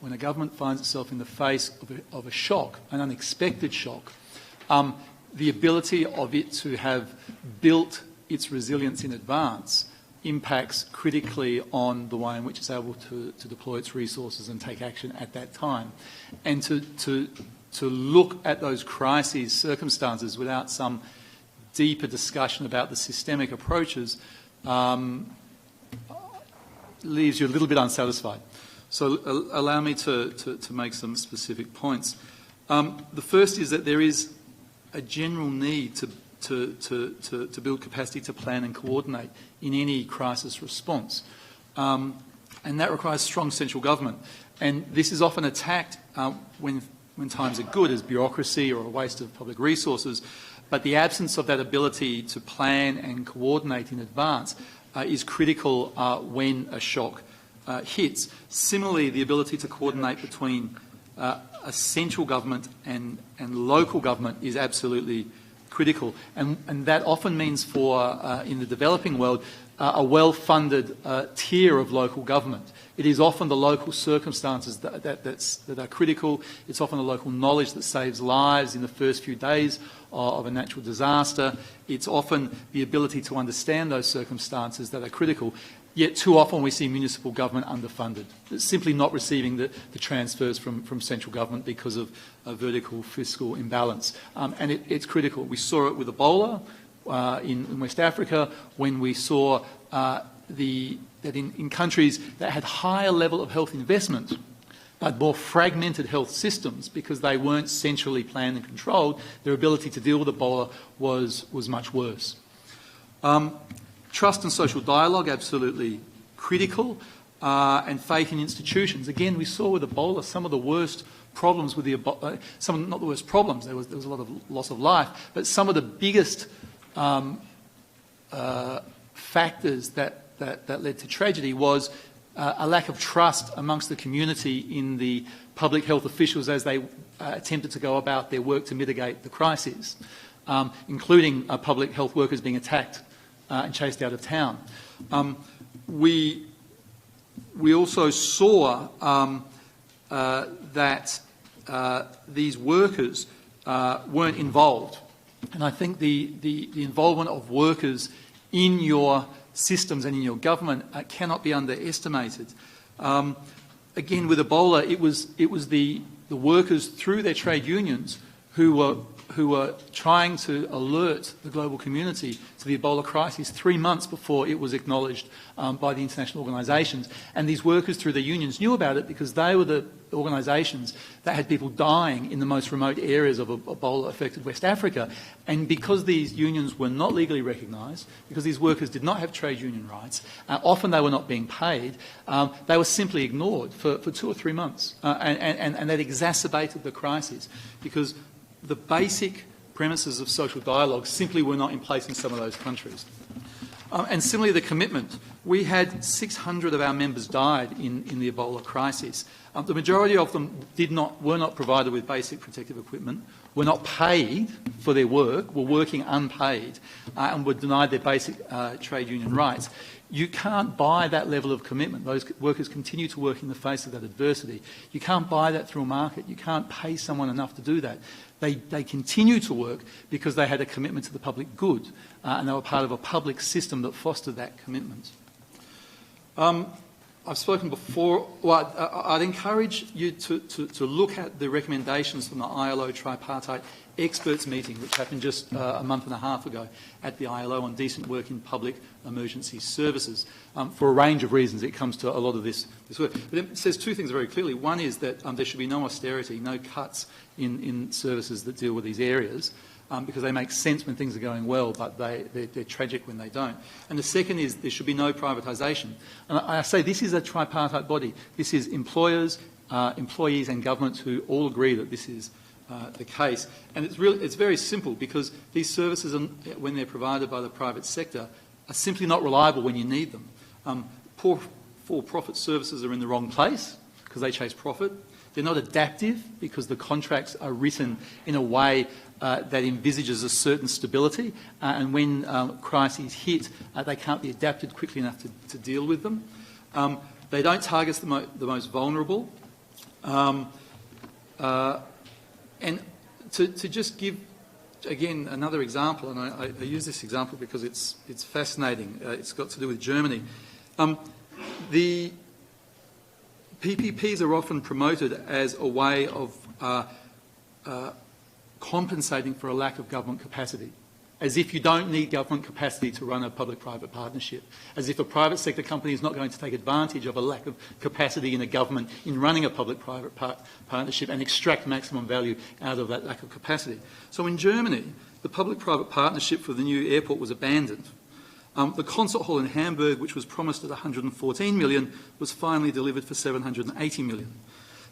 when a government finds itself in the face of a shock, an unexpected shock, the ability of it to have built its resilience in advance impacts critically on the way in which it's able to deploy its resources and take action at that time. And to look at those crises circumstances without some deeper discussion about the systemic approaches leaves you a little bit unsatisfied. So allow me to make some specific points. The first is that there is a general need to build capacity to plan and coordinate in any crisis response. And that requires strong central government. And this is often attacked when times are good as bureaucracy or a waste of public resources. But the absence of that ability to plan and coordinate in advance is critical when a shock hits. Similarly, the ability to coordinate between a central government and local government is absolutely critical. And that often means for, in the developing world, a well-funded tier of local government. It is often the local circumstances that are critical. It's often the local knowledge that saves lives in the first few days of a natural disaster. It's often the ability to understand those circumstances that are critical. Yet too often we see municipal government underfunded. It's simply not receiving the transfers from central government because of a vertical fiscal imbalance. And it's critical. We saw it with Ebola in West Africa, when we saw that in countries that had higher level of health investment but more fragmented health systems because they weren't centrally planned and controlled, their ability to deal with Ebola was much worse. Trust and social dialogue, absolutely critical, and faith in institutions. Again, we saw with Ebola some of the worst problems with the Ebola, not the worst problems, there was a lot of loss of life, but some of the biggest factors that led to tragedy was a lack of trust amongst the community in the public health officials as they attempted to go about their work to mitigate the crises, including public health workers being attacked and chased out of town. We also saw that these workers weren't involved. And I think the involvement of workers in your systems and in your government cannot be underestimated. Again, with Ebola, it was the workers through their trade unions who were trying to alert the global community to the Ebola crisis 3 months before it was acknowledged by the international organisations. And these workers through the unions knew about it because they were the organisations that had people dying in the most remote areas of Ebola-affected West Africa. And because these unions were not legally recognised, because these workers did not have trade union rights, often they were not being paid, they were simply ignored for 2 or 3 months. And that exacerbated the crisis because the basic premises of social dialogue simply were not in place in some of those countries. And similarly, the commitment. We had 600 of our members died in the Ebola crisis. The majority of them were not provided with basic protective equipment, were not paid for their work, were working unpaid, and were denied their basic trade union rights. You can't buy that level of commitment. Those workers continue to work in the face of that adversity. You can't buy that through a market. You can't pay someone enough to do that. They continue to work because they had a commitment to the public good, and they were part of a public system that fostered that commitment. I've spoken before. Well, I'd encourage you to look at the recommendations from the ILO tripartite experts meeting, which happened just a month and a half ago at the ILO on decent work in public emergency services. For a range of reasons, it comes to a lot of this work. But it says two things very clearly. One is that there should be no austerity, no cuts in services that deal with these areas, because they make sense when things are going well, but they're tragic when they don't. And the second is there should be no privatisation. And I say this is a tripartite body. This is employers, employees and governments who all agree that this is the case. And it's very simple because these services, when they're provided by the private sector, are simply not reliable when you need them. Poor for-profit services are in the wrong place because they chase profit. They're not adaptive because the contracts are written in a way that envisages a certain stability, and when crises hit, they can't be adapted quickly enough to deal with them. They don't target the most vulnerable, And to just give, again, another example, and I use this example because it's fascinating. It's got to do with Germany. The PPPs are often promoted as a way of compensating for a lack of government capacity, as if you don't need government capacity to run a public-private partnership, as if a private sector company is not going to take advantage of a lack of capacity in a government in running a public-private partnership and extract maximum value out of that lack of capacity. So in Germany, the public-private partnership for the new airport was abandoned. The concert hall in Hamburg, which was promised at 114 million, was finally delivered for 780 million.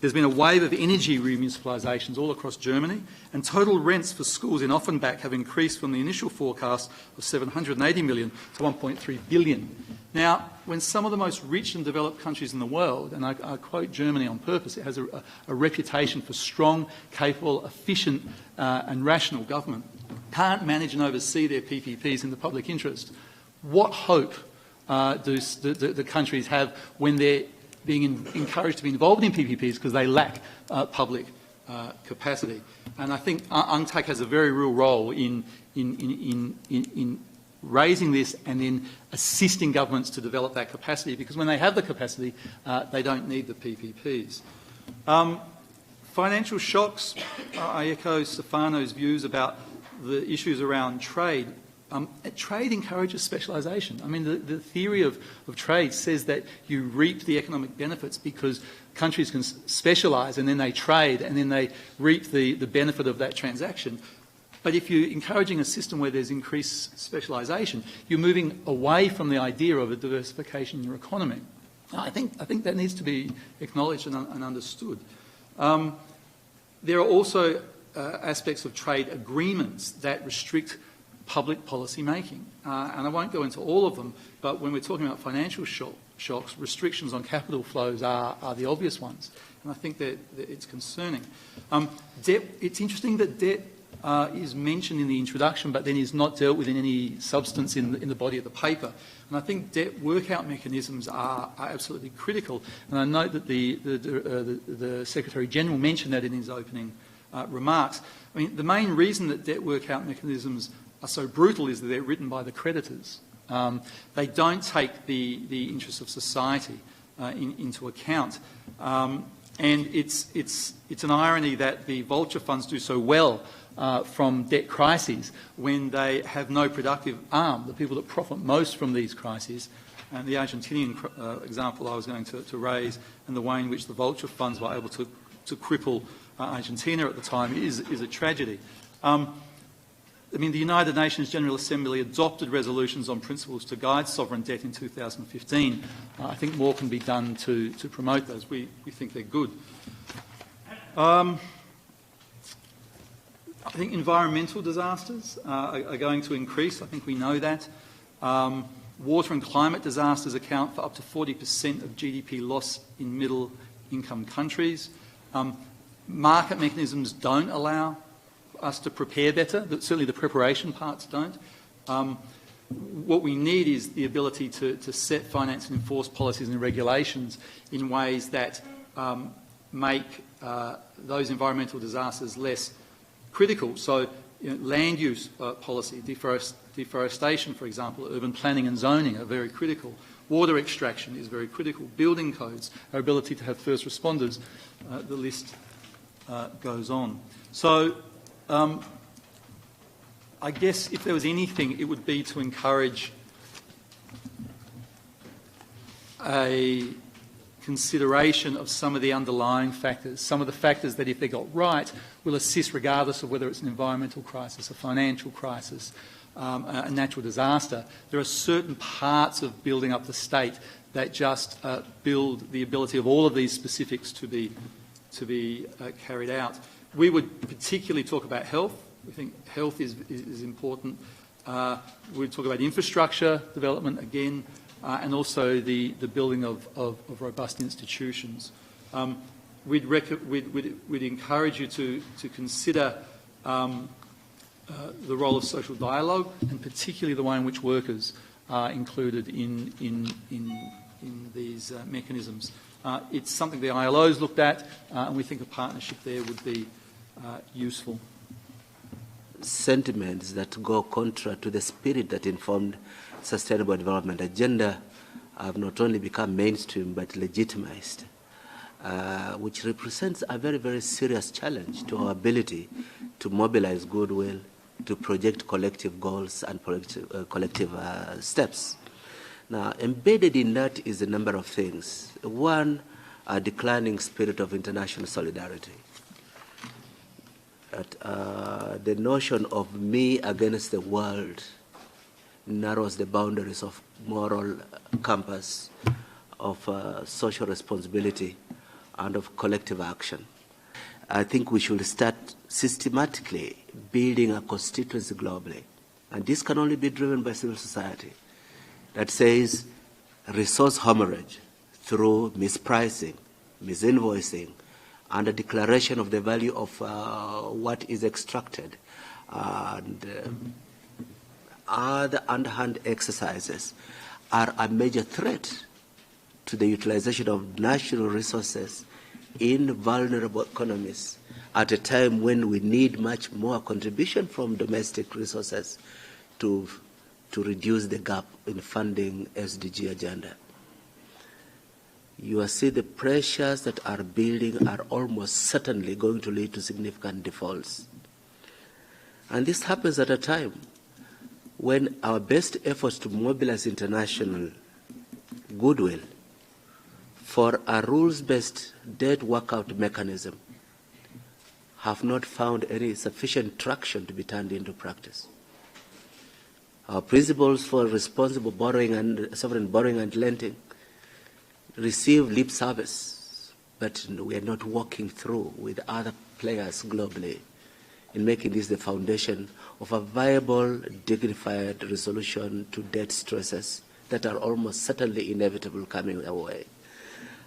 There's been a wave of energy remunicipalisations all across Germany, and total rents for schools in Offenbach have increased from the initial forecast of 780 million to 1.3 billion. Now, when some of the most rich and developed countries in the world, and I quote Germany on purpose, it has a reputation for strong, capable, efficient and rational government, can't manage and oversee their PPPs in the public interest, what hope do the countries have when they're being encouraged to be involved in PPPs because they lack public capacity? And I think UNCTAD has a very real role in raising this and then assisting governments to develop that capacity, because when they have the capacity, they don't need the PPPs. Financial shocks, I echo Stefano's views about the issues around trade. Trade encourages specialisation. I mean, the theory of trade says that you reap the economic benefits because countries can specialise and then they trade and then they reap the benefit of that transaction. But if you're encouraging a system where there's increased specialisation, you're moving away from the idea of a diversification in your economy. I think that needs to be acknowledged and understood. There are also aspects of trade agreements that restrict public policy making. And I won't go into all of them, but when we're talking about financial shocks, restrictions on capital flows are the obvious ones. And I think that it's concerning. Debt, it's interesting that debt is mentioned in the introduction, but then is not dealt with in any substance in the body of the paper. And I think debt workout mechanisms are absolutely critical. And I note that the Secretary-General mentioned that in his opening remarks. I mean, the main reason that debt workout mechanisms are so brutal is that they're written by the creditors. They don't take the interests of society into account. And it's an irony that the vulture funds do so well from debt crises when they have no productive arm, the people that profit most from these crises. And the Argentinian example I was going to raise, and the way in which the vulture funds were able to cripple Argentina at the time is a tragedy. I mean, the United Nations General Assembly adopted resolutions on principles to guide sovereign debt in 2015. I think more can be done to promote those. We think they're good. I think environmental disasters are going to increase. I think we know that. Water and climate disasters account for up to 40% of GDP loss in middle-income countries. Market mechanisms don't allow us to prepare better. Certainly the preparation parts don't. What we need is the ability to set, finance and enforce policies and regulations in ways that make those environmental disasters less critical. So land use policy, deforestation, for example, urban planning and zoning are very critical. Water extraction is very critical. Building codes, our ability to have first responders, the list goes on. So I guess if there was anything, it would be to encourage a consideration of some of the underlying factors, some of the factors that, if they got right, will assist regardless of whether it's an environmental crisis, a financial crisis, a natural disaster. There are certain parts of building up the state that just build the ability of all of these specifics to be carried out. We would particularly talk about health. We think health is important. We'd talk about infrastructure development again, and also the building of robust institutions. We'd encourage you to consider the role of social dialogue, and particularly the way in which workers are included in these mechanisms. It's something the ILO's looked at, and we think a partnership there would be useful. Sentiments that go contra to the spirit that informed Sustainable Development Agenda have not only become mainstream but legitimized, which represents a very, very serious challenge to our ability to mobilize goodwill, to project collective goals and collective steps. Now, embedded in that is a number of things. One, a declining spirit of international solidarity. The notion of me against the world narrows the boundaries of moral compass, of social responsibility, and of collective action. I think we should start systematically building a constituency globally. And this can only be driven by civil society that says resource hemorrhage through mispricing, misinvoicing, and a declaration of the value of what is extracted, and other underhand exercises are a major threat to the utilization of national resources in vulnerable economies at a time when we need much more contribution from domestic resources to reduce the gap in funding SDG agenda. You see the pressures that are building are almost certainly going to lead to significant defaults. And this happens at a time when our best efforts to mobilize international goodwill for a rules-based debt workout mechanism have not found any sufficient traction to be turned into practice. Our principles for responsible borrowing and sovereign borrowing and lending receive lip service, but we are not walking through with other players globally in making this the foundation of a viable, dignified resolution to debt stresses that are almost certainly inevitable coming our way.